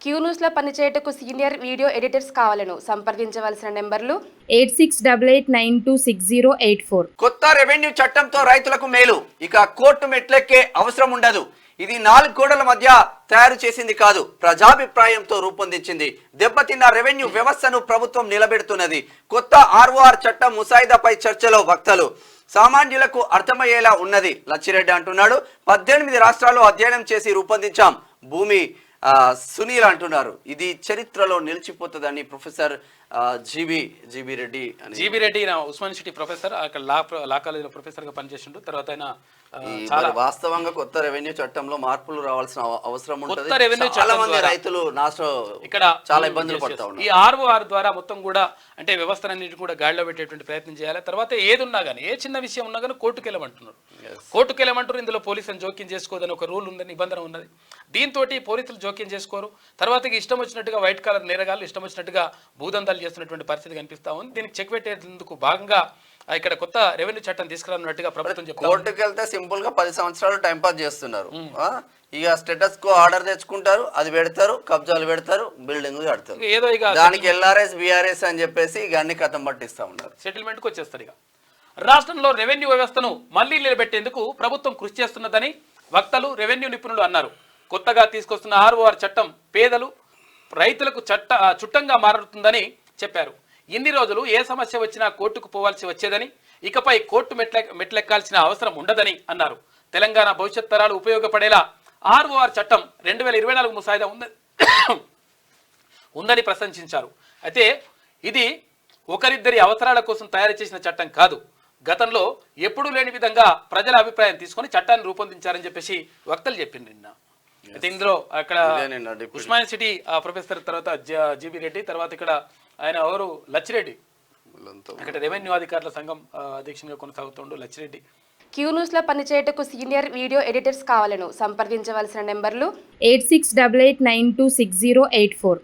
Queue న్యూస్లో పనిచేయటకు senior video editors కావాలను సంప్రదించవలసిన నెంబర్లు 8688960884. కొత్త రెవెన్యూ చట్టంతో రైతులకు మేలు, ఇక కోర్టు మెట్లెక్కే అవసరం ఉండదు. ఇది 4 గోడల మధ్య తయారు చేసింది కాదు, ప్రజాభిప్రాయంతో రూపొందించింది. దెబ్బతిన్న రెవెన్యూ వ్యవస్థను ప్రభుత్వం నిలబెడుతున్నది. కొత్త ఆర్ఓఆర్ చట్టం ముసాయిదాపై చర్చలో వక్తలు. సామాన్యులకు అర్థమయ్యేలా ఉన్నది లచ్చిరెడ్డి అంటున్నాడు. 18 రాష్ట్రాల్లో అధ్యయనం చేసి రూపొందించాం భూమి సునీల్ అంటున్నారు. ఇది చరిత్రలో నిలిచిపోతుందని ప్రొఫెసర్ జీబీ రెడ్డి ఉస్మాన్ సిటీ ప్రొఫెసర్, అక్కడ లా కాలేజీలో ప్రొఫెసర్ గా పనిచేసిండు. తర్వాత ఆయన చాలా వాస్తవంగా కొత్త రెవెన్యూ చట్టంలో మార్పులు రావాల్సిన అవసరం ఉంటుంది. చాలా మంది రైతులు ఇక్కడ చాలా ఇబ్బందులు పడతా ఉన్నారు. ఈ ఆర్ఓఆర్ ద్వారా మొత్తం కూడా అంటే వ్యవస్థలన్నిటి కూడా గాడిలో పెట్టేటువంటి ప్రయత్నం చేయాలి. తర్వాత ఏది ఉన్నా కానీ, ఏ చిన్న విషయం ఉన్నా కానీ కోర్టుకు వెళ్ళమంటున్నారు. ఇందులో పోలీసులను జోక్యం చేసుకోదని ఒక రూల్ ఉందని, నిబంధన ఉన్నది. దీంతో పోలీసులు జోక్యం చేసుకోరు. తర్వాత ఇష్టం వచ్చినట్టుగా వైట్ కలర్ నేరగాళ్ళు ఇష్టం వచ్చినట్టుగా భూదందాలు చేస్తున్నటువంటి పరిస్థితి కనిపిస్తా ఉంది. దీనికి చెక్ పెట్టేందుకు భాగంగా ఇక్కడ కొత్త రెవెన్యూ చట్టం తీసుకురానున్నట్టుగా ప్రభుత్వం చెప్తారు. కోర్టుకు వెళ్తే సింపుల్ గా 10 సంవత్సరాలు టైం పాస్ చేస్తున్నారు. ఇక స్టేటస్ కో ఆర్డర్ తెచ్చుకుంటారు, అది పెడతారు, కబ్జాలు పెడతారు, బిల్డింగ్ కడతారు. ఏదో ఇక దానికి ఎల్ఆర్ఎస్ బిఆర్ఎస్ అని చెప్పేసి ఇక అన్ని కథం పట్టిస్తా ఉన్నారు. సెటిల్మెంట్కి వచ్చేస్తారు. ఇక రాష్ట్రంలో రెవెన్యూ వ్యవస్థను మళ్లీ నిలబెట్టేందుకు ప్రభుత్వం కృషి చేస్తున్నదని వక్తలు, రెవెన్యూ నిపుణులు అన్నారు. కొత్తగా తీసుకొస్తున్న ఆర్ఓఆర్ చట్టం పేదలు, రైతులకు చుట్టంగా మారుతుందని చెప్పారు. ఇన్ని రోజులు ఏ సమస్య వచ్చినా కోర్టుకు పోవాల్సి వచ్చేదని, ఇకపై కోర్టు మెట్లెక్కాల్సిన అవసరం ఉండదని అన్నారు. తెలంగాణ భవిష్యత్ తరాలు ఉపయోగపడేలా ఆర్ఓఆర్ చట్టం 2024 ముసాయిదా ఉందని ప్రశంసించారు. అయితే ఇది ఒకరిద్దరి అవసరాల కోసం తయారు చేసిన చట్టం కాదు. గతంలో ఎప్పుడూ లేని విధంగా ప్రజల అభిప్రాయం తీసుకొని చట్టాన్ని రూపొందించారని చెప్పేసి వక్తలు చెప్పింది నిన్న. అయితే ఇందులో అక్కడ ఉస్మాన్ సిటీ ప్రొఫెసర్, తర్వాత జీబీ రెడ్డి, తర్వాత ఇక్కడ ఆయన ఎవరు లచ్చిరెడ్డి, ఇక్కడ రెవెన్యూ అధికారుల సంఘం అధ్యక్షునిగా కొనసాగుతుండు లచ్చిరెడ్డి. క్యూ న్యూస్లో పనిచేయటకు సీనియర్ వీడియో ఎడిటర్స్ కావాలను సంప్రదించవలసిన నెంబర్లు 8688960884.